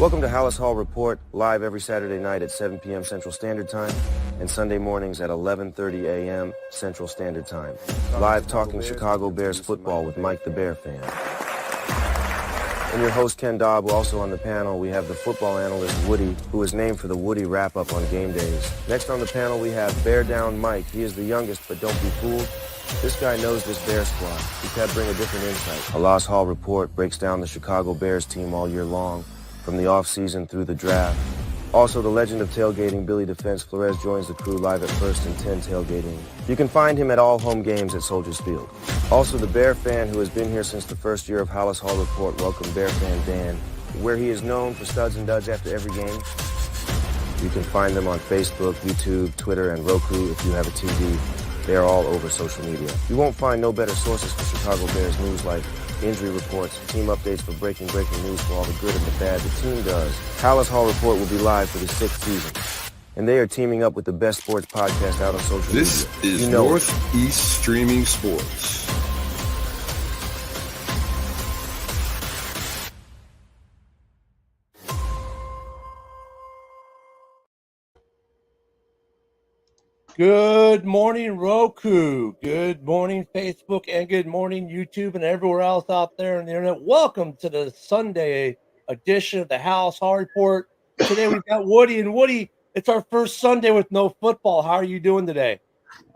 Welcome to Halas Hall Report, live every Saturday night at 7 p.m. Central Standard Time and Sunday mornings at 11:30 a.m. Central Standard Time. Live talking Chicago Bears football with Mike the Bear Fan. And your host, Ken Dobb. Also on the panel, we have the football analyst, Woody, who is named for the Woody wrap-up on game days. Next on the panel, we have Bear Down Mike. He is the youngest, but don't be fooled. This guy knows this Bear squad. He can bring a different insight. Halas Hall Report breaks down the Chicago Bears team all year long, from the offseason through the draft. Also, the legend of tailgating, Billy Defense Flores, joins the crew live at 1st and 10 tailgating. You can find him at all home games at Soldiers Field. Also, the Bear Fan, who has been here since the first year of Halas Hall Report, welcome Bear Fan Dan, where he is known for studs and duds after every game. You can find them on Facebook, YouTube, Twitter, and Roku if you have a TV. They are all over social media. You won't find no better sources for Chicago Bears news like injury reports, team updates for breaking news for all the good and the bad the team does. Halas Hall Report will be live for the 6th season. And they are teaming up with the best sports podcast out on social media. This is Northeast Streaming Sports. Good morning, Roku. Good morning, Facebook, and good morning, YouTube, and everywhere else out there on the internet. Welcome to the Sunday edition of the Halas Hall Report. Today we've got Woody, and Woody, it's our first Sunday with no football. How are you doing today?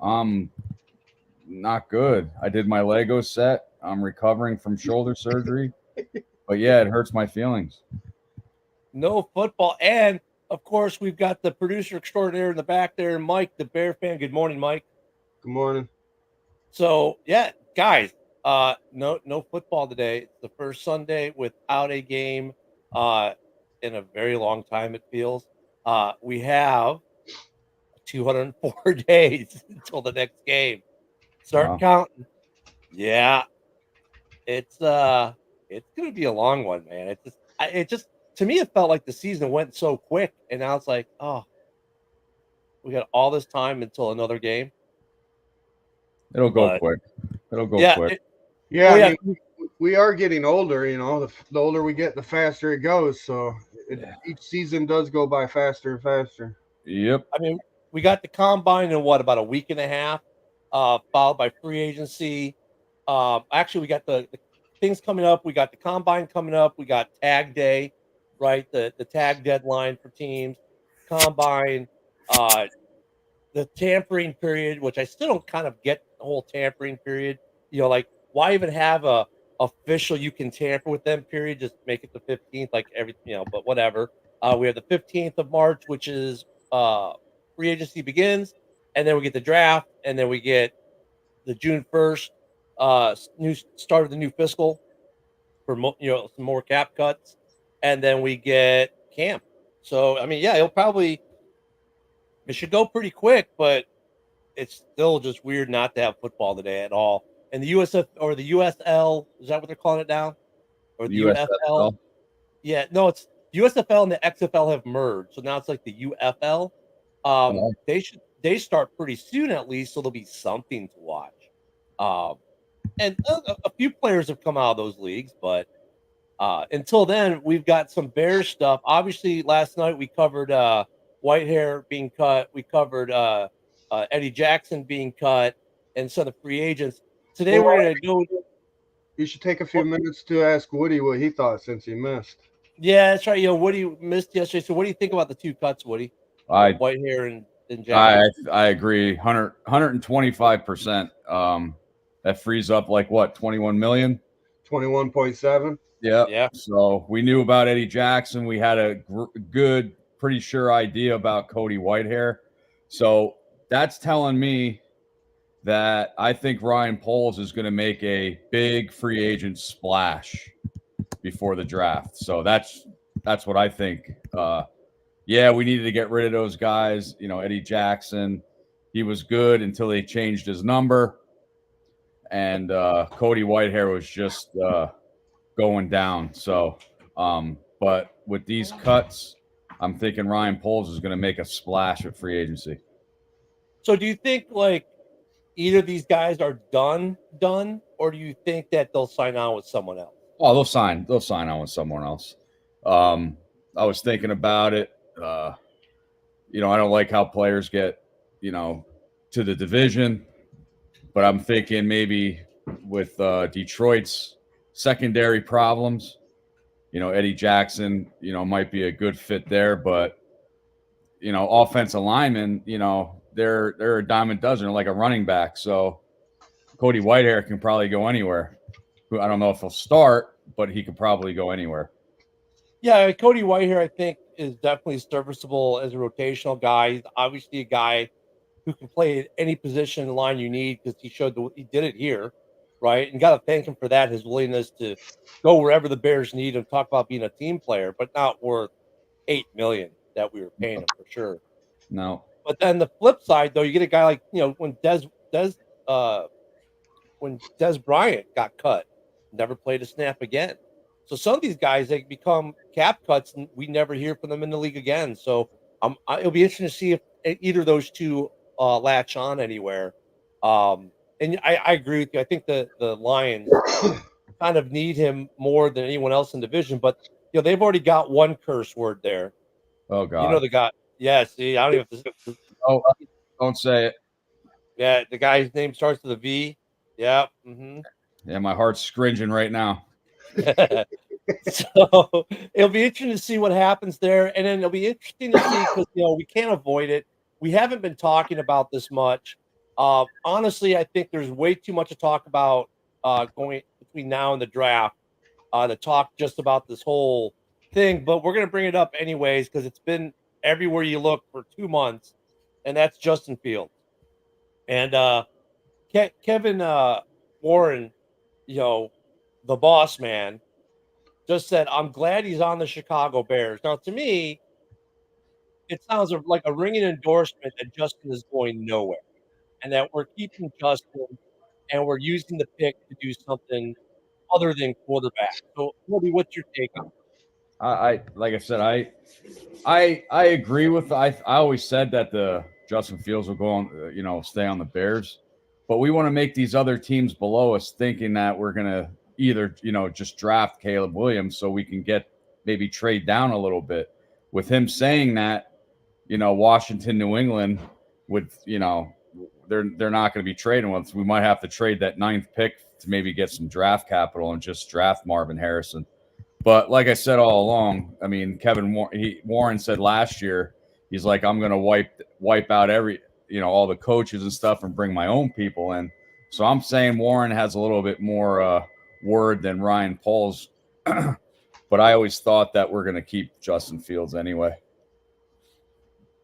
Not good. I did my Lego set. I'm recovering from shoulder surgery, but yeah, it hurts my feelings. No football, and of course, we've got the producer extraordinaire in the back there, Mike, the Bear Fan. Good morning, Mike. Good morning. So, yeah, guys, no football today. It's the first Sunday without a game in a very long time, it feels. We have 204 days until the next game. Start counting. Yeah, it's going to be a long one, man. It just. To me, it felt like the season went so quick, and now it's like, oh, we got all this time until another game. It'll go quick. It'll go quick. I mean, we are getting older, you know. The older we get, the faster it goes. So each season does go by faster and faster. Yep. I mean, we got the combine in about a week and a half, followed by free agency. Actually, we got the things coming up. We got the combine coming up. We got tag day. Right, the tag deadline for teams, combine, the tampering period, which I still don't kind of get the whole tampering period. You know, like why even have a official you can tamper with them period? Just make it the 15th, like everything, but whatever. We have the 15th of March, which is free agency begins, and then we get the draft, and then we get the June 1st new start of the new fiscal for some more cap cuts. And then we get camp. So, I mean, yeah, it should go pretty quick, but it's still just weird not to have football today at all. And the USF or the USL, is that what they're calling it now? Or the UFL? Yeah, no, it's USFL and the XFL have merged. So now it's like the UFL. They start pretty soon at least, so there'll be something to watch. And a few players have come out of those leagues, but until then, we've got some Bears stuff. Obviously, last night we covered Whitehair being cut. We covered Eddie Jackson being cut and some of the free agents. Today we're going to go. You should take a few minutes to ask Woody what he thought since he missed. Yeah, that's right. Woody missed yesterday. So what do you think about the two cuts, Woody? Whitehair and Jackson. I agree 125%. That frees up like what, 21 million? 21.7. Yeah. So we knew about Eddie Jackson. We had a good, pretty sure idea about Cody Whitehair. So that's telling me that I think Ryan Poles is going to make a big free agent splash before the draft. So that's what I think. We needed to get rid of those guys. You know, Eddie Jackson, he was good until they changed his number. And Cody Whitehair was just going down. So, but with these cuts, I'm thinking Ryan Poles is going to make a splash at free agency. So do you think like either of these guys are done, or do you think that they'll sign on with someone else? Oh, they'll sign on with someone else. was thinking about it. I don't like how players get, to the division, but I'm thinking maybe with Detroit's secondary problems, Eddie Jackson, might be a good fit there, but offensive linemen, they're a dime a dozen, they're like a running back. So Cody Whitehair can probably go anywhere. I don't know if he'll start, but he could probably go anywhere. Yeah, Cody Whitehair, I think, is definitely serviceable as a rotational guy. He's obviously a guy who can play at any position in the line you need because he did it here, right? And got to thank him for that, his willingness to go wherever the Bears need him. Talk about being a team player, but not worth $8 million that we were paying him for sure. No. But then the flip side, though, you get a guy like when Des Bryant got cut, never played a snap again. So some of these guys, they become cap cuts, and we never hear from them in the league again. So it'll be interesting to see if either of those two latch on anywhere. And I agree with you. I think the Lions kind of need him more than anyone else in the division. But they've already got one curse word there. Oh God. The guy. Yeah. See, I don't even. Oh, don't say it. Yeah, the guy's name starts with a V. Yeah. Mm-hmm. Yeah, my heart's scringing right now. So it'll be interesting to see what happens there, and then it'll be interesting to see because we can't avoid it. We haven't been talking about this much. Honestly, I think there's way too much to talk about going between now and the draft to talk just about this whole thing. But we're going to bring it up anyways because it's been everywhere you look for 2 months, and that's Justin Fields and Kevin Warren, the boss man, just said, I'm glad he's on the Chicago Bears. Now, to me, it sounds like a ringing endorsement that Justin is going nowhere and that we're keeping Justin and we're using the pick to do something other than quarterback. So, Cody, what's your take on it? I like I said, I agree with. I always said that the Justin Fields will go on, stay on the Bears, but we want to make these other teams below us thinking that we're gonna either just draft Caleb Williams so we can maybe trade down a little bit. With him saying that, Washington, New England would, they're not going to be trading with us. We might have to trade that 9th pick to maybe get some draft capital and just draft Marvin Harrison. But like I said all along, I mean, Warren said last year, he's like, I'm going to wipe out all the coaches and stuff and bring my own people in. So I'm saying Warren has a little bit more word than Ryan Poles. But I always thought that we're going to keep Justin Fields anyway.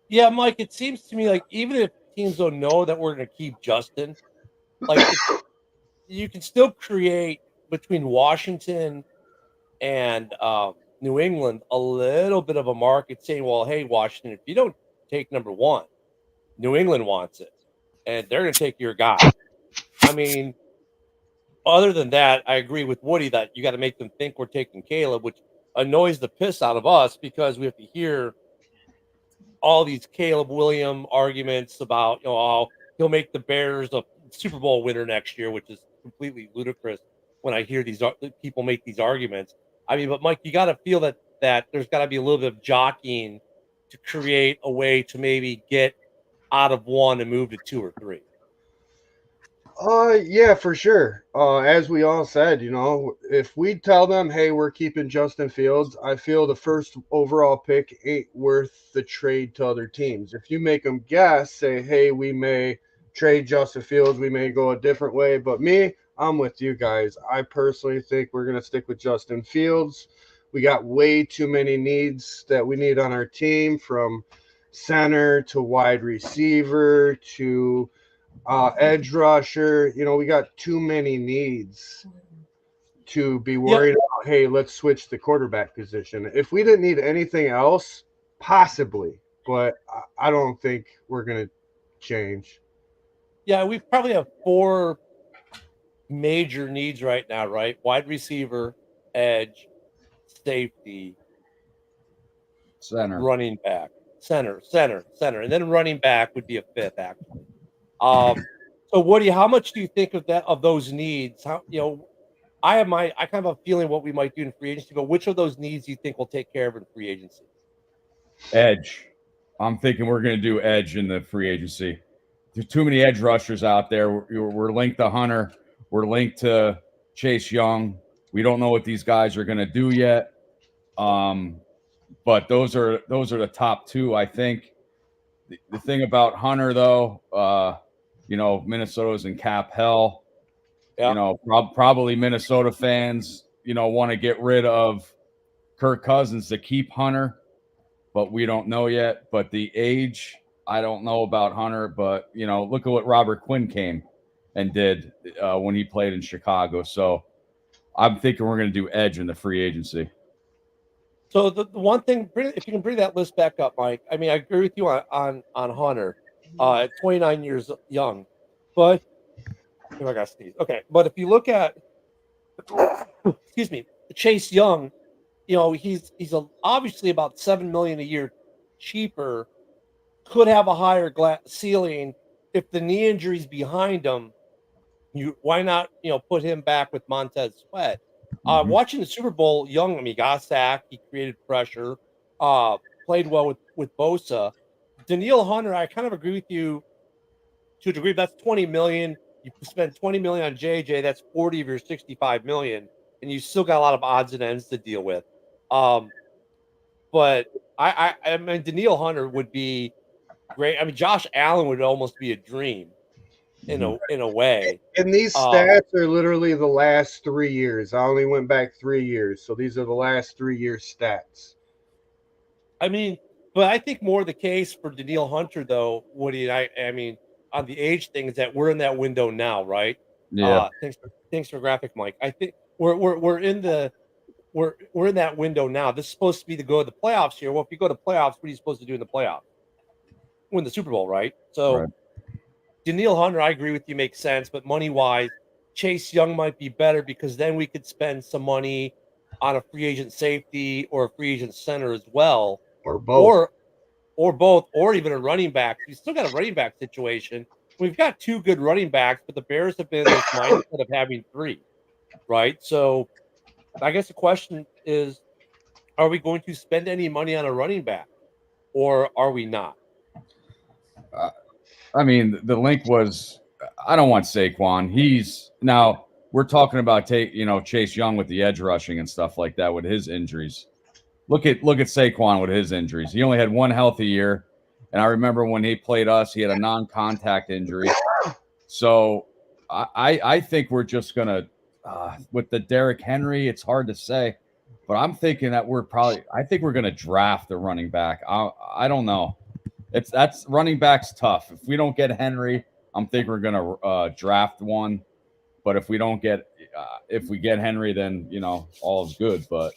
Yeah, Mike, it seems to me like even if teams don't know that we're going to keep Justin, like you can still create between Washington and New England a little bit of a market saying, well, hey, Washington, if you don't take number 1, New England wants it, and they're going to take your guy. I mean, other than that, I agree with Woody that you got to make them think we're taking Caleb, which annoys the piss out of us because we have to hear all these Caleb Williams arguments about, he'll make the Bears a Super Bowl winner next year, which is completely ludicrous when I hear these people make these arguments. I mean, but Mike, you got to feel that there's got to be a little bit of jockeying to create a way to maybe get out of 1 and move to 2 or 3. Yeah, for sure. As we all said, if we tell them, hey, we're keeping Justin Fields, I feel the first overall pick ain't worth the trade to other teams. If you make them guess, say, hey, we may trade Justin Fields, we may go a different way. But I'm with you guys. I personally think we're going to stick with Justin Fields. We got way too many needs that we need on our team, from center to wide receiver to edge rusher. We got too many needs to be worried about, hey, let's switch the quarterback position. If we didn't need anything else, possibly, but I don't think we're going to change. Yeah, we probably have 4 major needs right now, right? Wide receiver, edge, safety, center, running back, center, and then running back would be a 5th actually. So Woody, how much do you think of those needs? How I kind of have a feeling what we might do in free agency, but which of those needs do you think will take care of in free agency? Edge. I'm thinking we're going to do edge in the free agency. There's too many edge rushers out there. We're linked to Hunter. We're linked to Chase Young. We don't know what these guys are going to do yet. But those are the top two, I think. The thing about Hunter, though, Minnesota's in cap hell. Yeah. Probably Minnesota fans, want to get rid of Kirk Cousins to keep Hunter, but we don't know yet. But the age, I don't know about Hunter, but, look at what Robert Quinn came and did when he played in Chicago. So I'm thinking we're going to do edge in the free agency. So the one thing, if you can bring that list back up, Mike. I mean, I agree with you on Hunter, at 29 years young, but I got to sneeze. Okay, but if you look at, excuse me, Chase Young, he's obviously about $7 million a year cheaper. Could have a higher ceiling if the knee injury's behind him. Why not put him back with Montez Sweat? Watching the Super Bowl, Young, I mean, got sacked, he created pressure, played well with Bosa. Danielle Hunter, I kind of agree with you to a degree. That's $20 million. You spend $20 million on JJ, that's 40 of your $65 million, and you still got a lot of odds and ends to deal with. But I mean, Danielle Hunter would be great. I mean, Josh Allen would almost be a dream in a way. And these stats are literally the last 3 years. I only went back 3 years, so these are the last 3 years stats. I mean, but I think more the case for Danielle Hunter, though, Woody. I mean, on the age thing is that we're in that window now, right? Yeah. Thanks for graphic, Mike. I think we're in that window now. This is supposed to be the go of the playoffs here. Well, if you go to playoffs, what are you supposed to do in the playoffs? Win the Super Bowl, right? So, right. Danielle Hunter, I agree with you, makes sense, but money-wise, Chase Young might be better because then we could spend some money on a free agent safety or a free agent center as well, or both, or even a running back. We still got a running back situation. We've got two good running backs, but the Bears have been in this mindset of having three, right? So, I guess the question is, are we going to spend any money on a running back, or are we not? I mean, the link was, I don't want Saquon. Now we're talking about Chase Young with the edge rushing and stuff like that with his injuries. Look at Saquon with his injuries. He only had one healthy year, and I remember when he played us, he had a non-contact injury. So I think we're just gonna with the Derrick Henry. It's hard to say, but I'm thinking that I think we're gonna draft the running back. I don't know. That's running back's tough. If we don't get Henry, I'm thinking we're gonna draft one. But if we get Henry, then all is good. But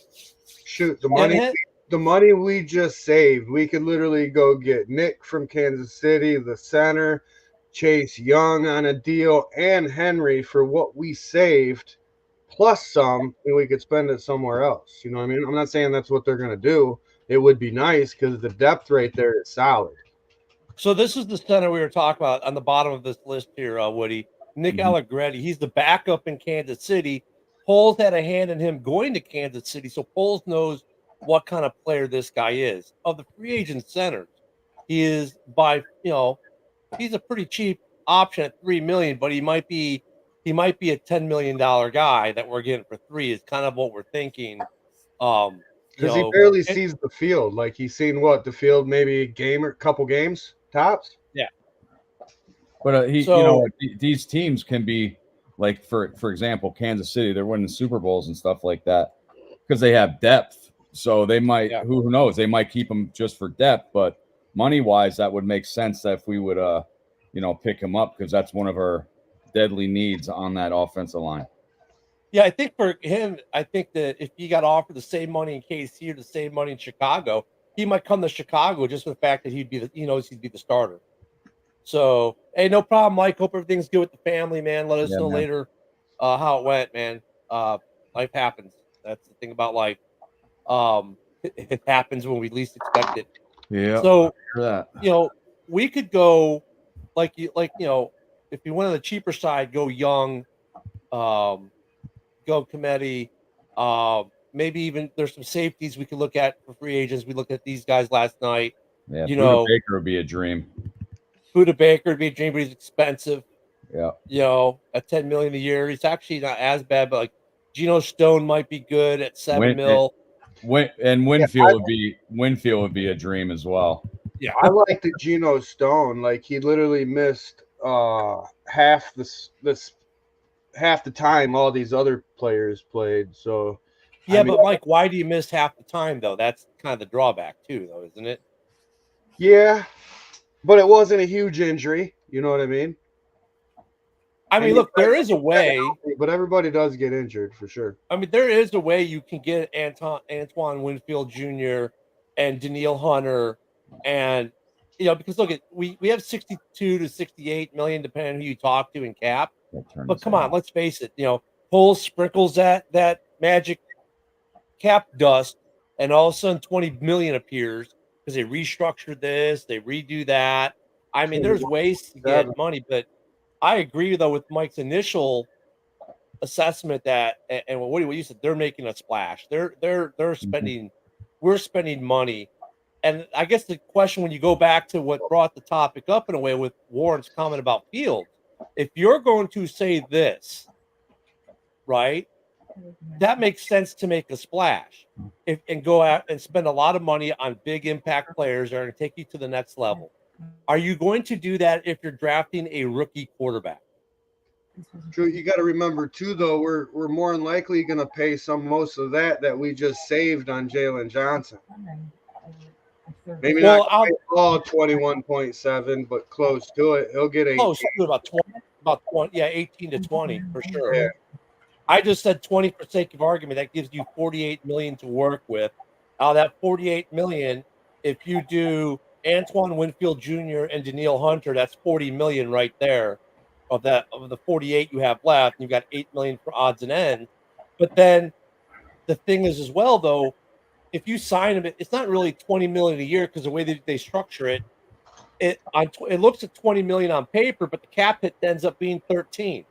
shoot, the money we just saved, we could literally go get Nick from Kansas City, the center, Chase Young on a deal, and Henry for what we saved, plus some, and we could spend it somewhere else. You know what I mean? I'm not saying that's what they're gonna do. It would be nice because the depth right there is solid. So this is the center we were talking about on the bottom of this list here, Woody. Nick Allegretti. He's the backup in Kansas City. Poles had a hand in him going to Kansas City, so Poles knows what kind of player this guy is. Of the free agent centers, he is he's a pretty cheap option at $3 million, but he might be a $10 million guy that we're getting for $3 million is kind of what we're thinking. Because he barely sees the field. Like he's seen the field maybe a game or a couple games tops. Yeah. But these teams can be like, for example, Kansas City, they're winning Super Bowls and stuff like that because they have depth. So they might, who knows, they might keep him just for depth. But money-wise, that would make sense that if we would, pick him up because that's one of our deadly needs on that offensive line. Yeah, I think for him, that if he got offered the same money in KC or the same money in Chicago, he might come to Chicago just for the fact that he'd be the starter. So, hey, no problem, Mike. Hope everything's good with the family, man. Let us know later how it went, man. Life happens. That's the thing about life. It happens when we least expect it. Yeah. So, we could go if you went on the cheaper side, go Young, go Cometti. Maybe even there's some safeties we could look at for free agents. We looked at these guys last night. Yeah, you Buda know, Baker would be a dream. Buda Baker would be a dream, but he's expensive. Yeah. You know, at $10 million a year, he's actually not as bad. But like Geno Stone might be good at $7 million. Winfield would be a dream as well. Yeah, I like the Geno Stone. Like he literally missed half the time all these other players played. So yeah, but Mike, why do you miss half the time though? That's kind of the drawback too, though, isn't it? Yeah, but it wasn't a huge injury. You know what I mean? I mean, look, there is a way, but everybody does get injured for sure. I mean, there is a way you can get Antoine Winfield Jr. and Daniil Hunter, and because look, we have 62 to 68 million, depending on who you talk to in cap. But come on, let's face it. Poles sprinkles that magic cap dust, and all of a sudden 20 million appears because they restructured this, they redo that. I mean, there's ways to get money, but I agree though with Mike's initial assessment that, and what you said, they're making a splash. They're spending, we're spending money. And I guess the question, when you go back to what brought the topic up in a way with Warren's comment about Fields, if you're going to say this, right, that makes sense to make a splash and go out and spend a lot of money on big impact players that are going to take you to the next level. Are you going to do that if you're drafting a rookie quarterback? True. You got to remember too, though, we're more than likely going to pay most of that we just saved on Jalen Johnson. Maybe not all 21.7, but close to it. He'll get 18. Close to about 20, yeah, 18 to 20 for sure. Yeah. I just said 20 for sake of argument. That gives you 48 million to work with. Out of that 48 million, if you do Antoine Winfield Jr. and Daniil Hunter, that's 40 million right there. Of the 48 you have left, you've got 8 million for odds and ends. But then the thing is as well, though, if you sign him, it's not really 20 million a year because the way that they structure it, it looks at 20 million on paper, but the cap hit ends up being 13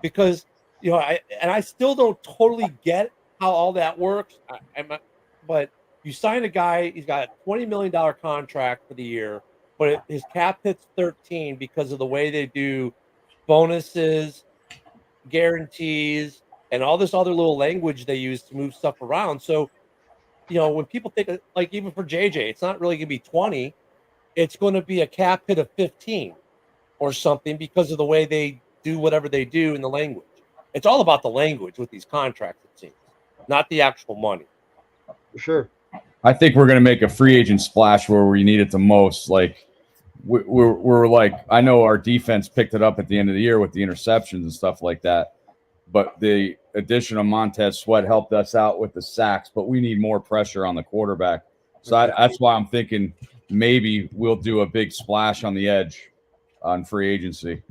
because I still don't totally get how all that works. But you sign a guy, he's got a $20 million contract for the year, but his cap hits 13 because of the way they do bonuses, guarantees, and all this other little language they use to move stuff around. So, when people think, like even for JJ, it's not really going to be 20. It's going to be a cap hit of 15 or something because of the way they do whatever they do in the language. It's all about the language with these contracts, it seems, not the actual money. For sure. I think we're going to make a free agent splash where we need it the most. Like we're like, I know our defense picked it up at the end of the year with the interceptions and stuff like that, but the addition of Montez Sweat helped us out with the sacks, but we need more pressure on the quarterback. So that's why I'm thinking maybe we'll do a big splash on the edge on free agency.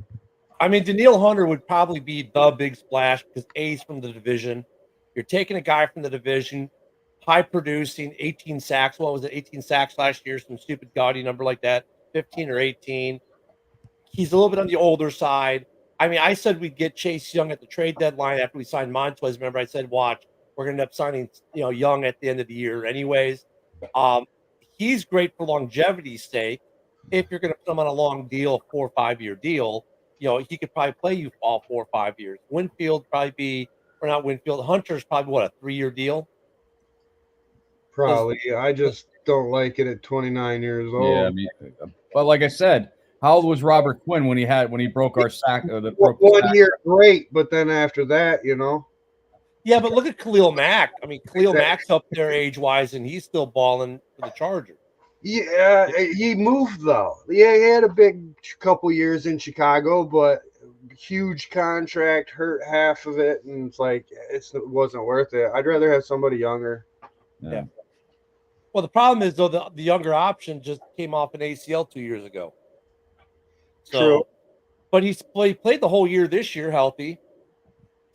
I mean, Daniil Hunter would probably be the big splash because A's from the division. You're taking a guy from the division, high producing, 18 sacks. What was it? 18 sacks last year, some stupid gaudy number like that, 15 or 18. He's a little bit on the older side. I mean, I said we'd get Chase Young at the trade deadline after we signed Montez. Remember, I said, watch, we're going to end up signing, Young at the end of the year anyways. He's great for longevity's sake. If you're going to put him on a long deal, 4 or 5 year deal, he could probably play you all 4 or 5 years. Winfield probably be, or not Winfield, Hunter's probably what, a 3-year deal? Probably. I just don't like it at 29 years old. Yeah, I mean, but like I said, how old was Robert Quinn when he broke our sack? One year, great, but then after that, Yeah, but look at Khalil Mack. I mean, Khalil Mack's up there age-wise, and he's still balling for the Chargers. Yeah, he moved, though. Yeah, he had a big couple years in Chicago, but huge contract, hurt half of it, and it's like it wasn't worth it. I'd rather have somebody younger. Yeah. Well, the problem is, though, the younger option just came off an ACL 2 years ago. So, true. But he played the whole year this year healthy.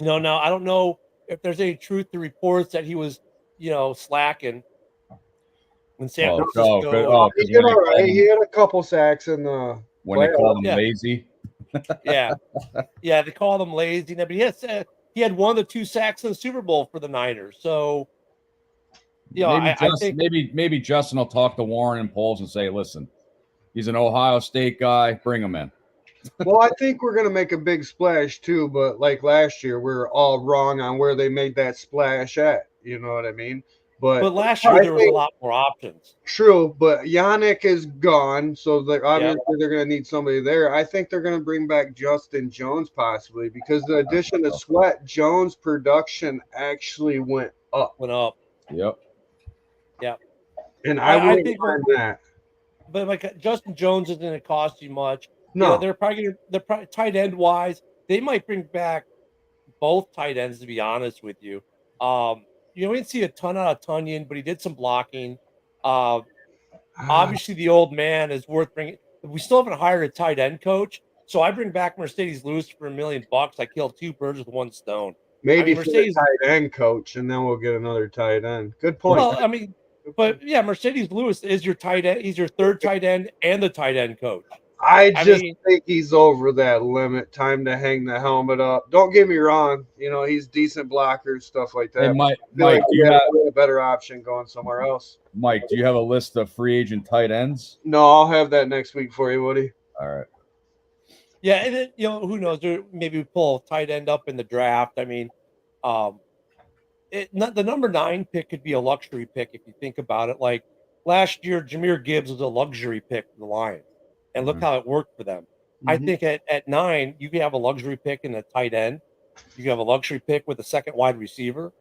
Now I don't know if there's any truth to reports that he was, slacking in San Francisco. He did all right. He had a couple sacks in the when they called him lazy. Yeah, they called him lazy. But he he had one of the 2 sacks in the Super Bowl for the Niners. So, you know, I think maybe Justin will talk to Warren and Poles and say, listen, he's an Ohio State guy. Bring him in. Well, I think we're going to make a big splash too, but like last year, we were all wrong on where they made that splash at. You know what I mean? But last year there was a lot more options. True, but Yannick is gone, so obviously Yeah. they're going to need somebody there. I think they're going to bring back Justin Jones possibly because the addition of Sweat, Jones' production actually went up. Yep. Yeah. And I think mind that. But like Justin Jones isn't going to cost you much. No, you know, they're probably tight end wise. They might bring back both tight ends, to be honest with you. You know, we didn't see a ton out of Tunyon, but he did some blocking. Obviously, the old man is worth bringing. We still haven't hired a tight end coach, so I bring back Mercedes Lewis for $1 million. I kill 2 birds with 1 stone. Maybe Mercedes tight end coach, and then we'll get another tight end. Good point. Well, I mean, but yeah, Mercedes Lewis is your tight end. He's your 3rd tight end and the tight end coach. I think he's over that limit. Time to hang the helmet up. Don't get me wrong. You know, he's decent blockers, stuff like that. Hey, Mike, do you have a better option going somewhere else? Mike, do you have a list of free agent tight ends? No, I'll have that next week for you, Woody. All right. Yeah, and then, you know, who knows? Maybe we pull a tight end up in the draft. I mean, the number 9 pick could be a luxury pick if you think about it. Like last year, Jahmyr Gibbs was a luxury pick for the Lions. And look how it worked for them. I think at 9, you can have a luxury pick in a tight end. You can have a luxury pick with a second wide receiver.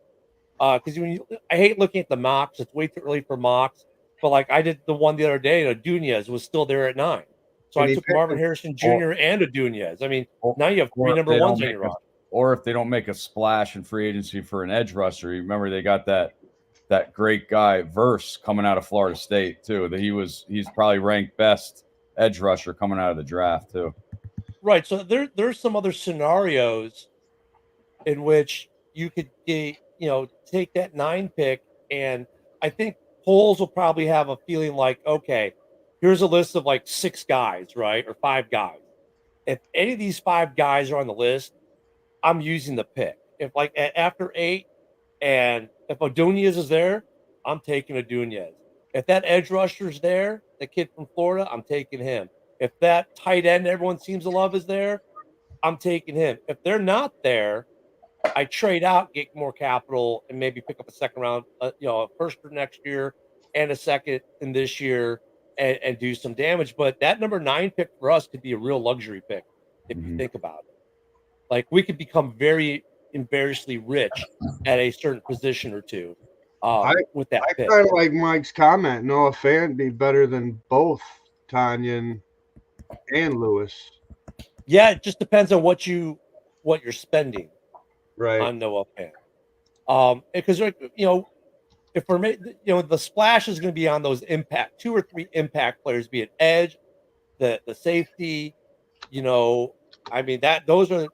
Because I hate looking at the mocks. It's way too early for mocks. But like I did the one the other day, Dunez was still there at 9. So I took Marvin Harrison Jr. and Dunez. I mean, now you have 3 number 1s on your roster. Or if they don't make a splash in free agency for an edge rusher, remember they got that great guy Verse coming out of Florida State too. That he's probably ranked best edge rusher coming out of the draft too. Right. So there's some other scenarios in which you could take that 9 pick, and I think Poles will probably have a feeling like, okay, here's a list of like 6 guys, right? Or 5 guys. If any of these 5 guys are on the list, I'm using the pick. If like after 8, and if Dunez is there, I'm taking Dunez. If that edge rusher's there, the kid from Florida, I'm taking him. If that tight end everyone seems to love is there, I'm taking him. If they're not there, I trade out, get more capital, and maybe pick up a second round, a first for next year and a second in this year, and do some damage. But that number 9 pick for us could be a real luxury pick if you think about it. Like we could become very embarrassingly rich at a certain position or two. With that pick. I kind of like Mike's comment. Noah Fant be better than both Tunyon and Lewis. Yeah, it just depends on what you're spending, right, on Noah Fant. Because if we're the splash is going to be on those 2 or 3 impact players, be it edge, the safety. I mean those are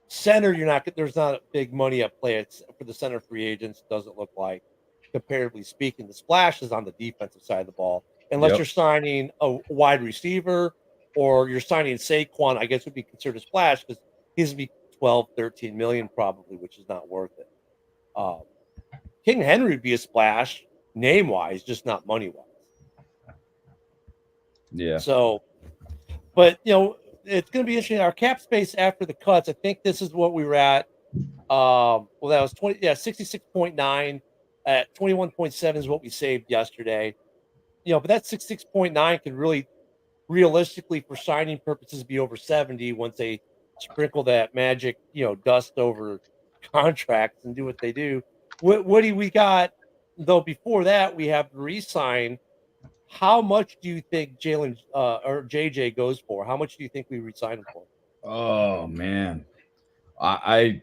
center. There's not big money at play. It's for the center free agents. Doesn't look like, comparatively speaking, the splash is on the defensive side of the ball. Unless you're signing a wide receiver or you're signing Saquon, I guess would be considered a splash because he's going to be 12, 13 million probably, which is not worth it. King Henry would be a splash name wise, just not money wise. Yeah. So, but it's going to be interesting. Our cap space after the cuts, I think this is what we were at. That was 66.9 at 21.7 is what we saved yesterday. But that 66.9 could really, realistically, for signing purposes, be over 70 once they sprinkle that magic, dust over contracts and do what they do. What do we got though? Before that, we have to re-sign. How much do you think Jalen or JJ goes for? How much do you think we re-sign him for? Oh man, I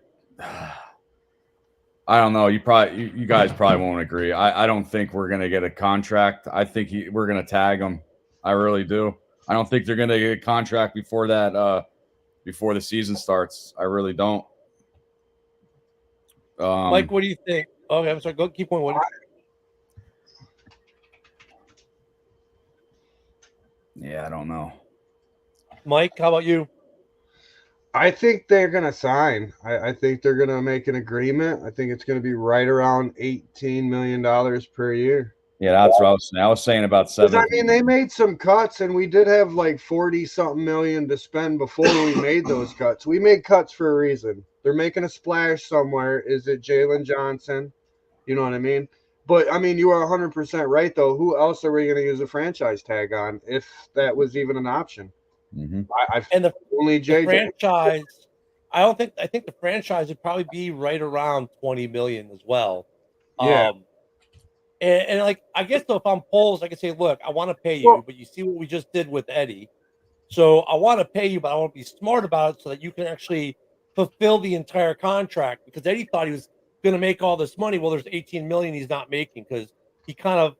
don't know. You guys probably won't agree. I don't think we're gonna get a contract. I think we're gonna tag him. I really do. I don't think they're gonna get a contract before that. Before the season starts, I really don't. Mike, what do you think? Okay, I'm sorry. Go keep going. What? Yeah, I don't know. Mike, how about you? I think they're going to sign. I think they're going to make an agreement. I think it's going to be right around $18 million per year. Yeah, that's what I was saying. I was saying about 7. I mean, they made some cuts, and we did have like 40-something million to spend before we made those cuts. We made cuts for a reason. They're making a splash somewhere. Is it Jalen Johnson? You know what I mean? But, I mean, you are 100% right, though. Who else are we going to use a franchise tag on if that was even an option? Mm-hmm. And only the franchise, I think the franchise would probably be right around 20 million as well. Yeah. And like, I guess though, if I'm Poles, I can say, look, I want to pay you, but you see what we just did with Eddie. So I want to pay you, but I want to be smart about it so that you can actually fulfill the entire contract, because Eddie thought he was going to make all this money. Well, there's 18 million he's not making because he kind of,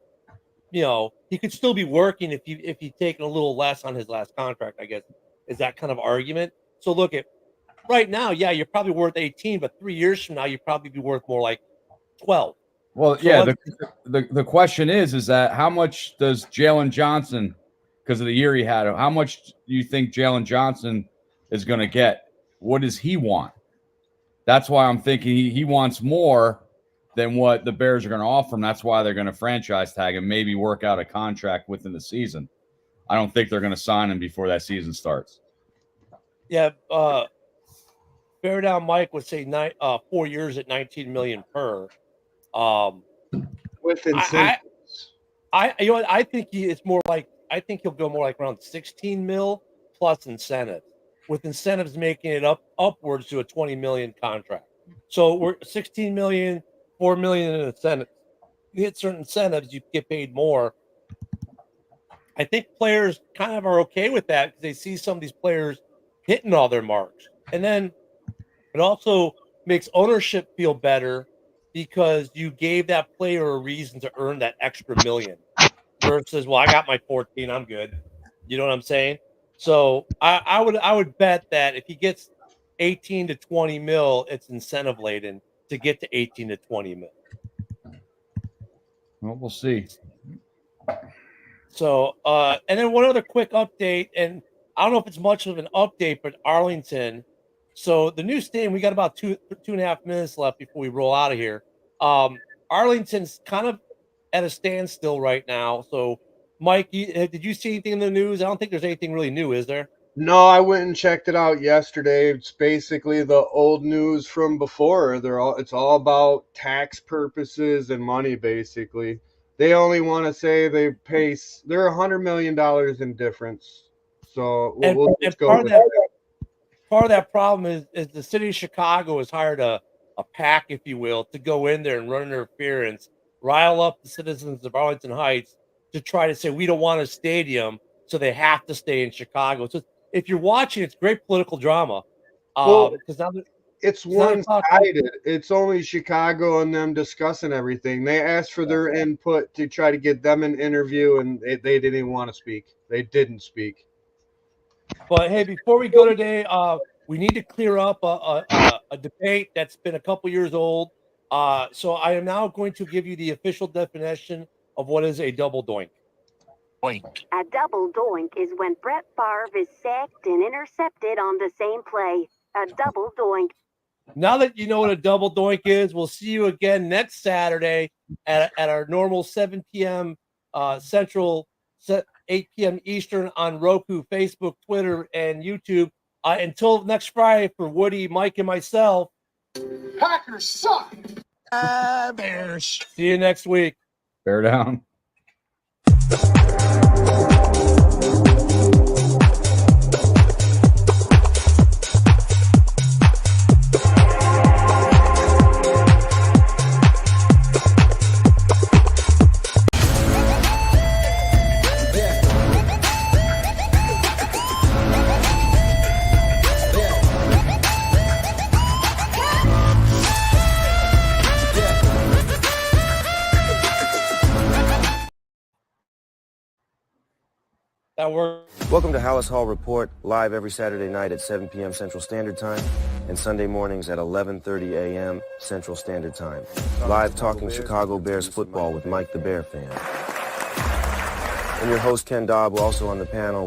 he could still be working if he'd taken a little less on his last contract, I guess, is that kind of argument. So look, at right now, yeah, you're probably worth 18, but 3 years from now, you'd probably be worth more like 12. Well, so yeah, the question is that how much does Jalen Johnson, because of the year he had, how much do you think Jalen Johnson is going to get? What does he want? That's why I'm thinking he wants more than what the Bears are going to offer him. That's why they're going to franchise tag him, maybe work out a contract within the season. I don't think they're going to sign him before that season starts. Yeah, Bear Down Mike would say 4 years at 19 million per. With incentives. I think he'll go more like around 16 mil plus incentives, with incentives making it upwards to a 20 million contract. So we're 16 million, 4 million in incentives. You hit certain incentives, you get paid more. I think players kind of are okay with that because they see some of these players hitting all their marks. And then it also makes ownership feel better because you gave that player a reason to earn that extra million versus, well, I got my 14, I'm good. You know what I'm saying? So I would bet that if he gets 18 to 20 mil, it's incentive laden to get to 18 to 20 mil. Well, we'll see. So, and then one other quick update, and I don't know if it's much of an update, but Arlington. So the new stadium, we got about two and a half minutes left before we roll out of here. Arlington's kind of at a standstill right now. So, Mike, did you see anything in the news? I don't think there's anything really new, is there? No, I went and checked it out yesterday. It's basically the old news from before. It's all about tax purposes and money, basically. They only want to say they're $100 million in difference. So we'll just go with that. Part of that problem is the city of Chicago has hired a pack, if you will, to go in there and run interference, rile up the citizens of Arlington Heights to try to say we don't want a stadium, so they have to stay in Chicago. So if you're watching, it's great political drama. Because now it's one-sided. It's only Chicago and them discussing everything. They asked for their input to try to get them an interview, and they didn't even want to speak. They didn't speak. But hey, before we go today, we need to clear up a debate that's been a couple years old. So I am now going to give you the official definition of what is a double doink. A double doink is when Brett Favre is sacked and intercepted on the same play. A double doink. Now that you know what a double doink is, we'll see you again next Saturday at our normal 7 p.m. Central, 8 p.m. Eastern on Roku, Facebook, Twitter, and YouTube. Until next Friday, for Woody, Mike, and myself. Packers suck. Bears. See you next week. Bear down. That works. Welcome to Halas Hall Report, live every Saturday night at 7 p.m. Central Standard Time and Sunday mornings at 11:30 a.m. Central Standard Time. Live talking Chicago Bears football with Mike the Bear Fan. And your host, Ken Dobb, also on the panel.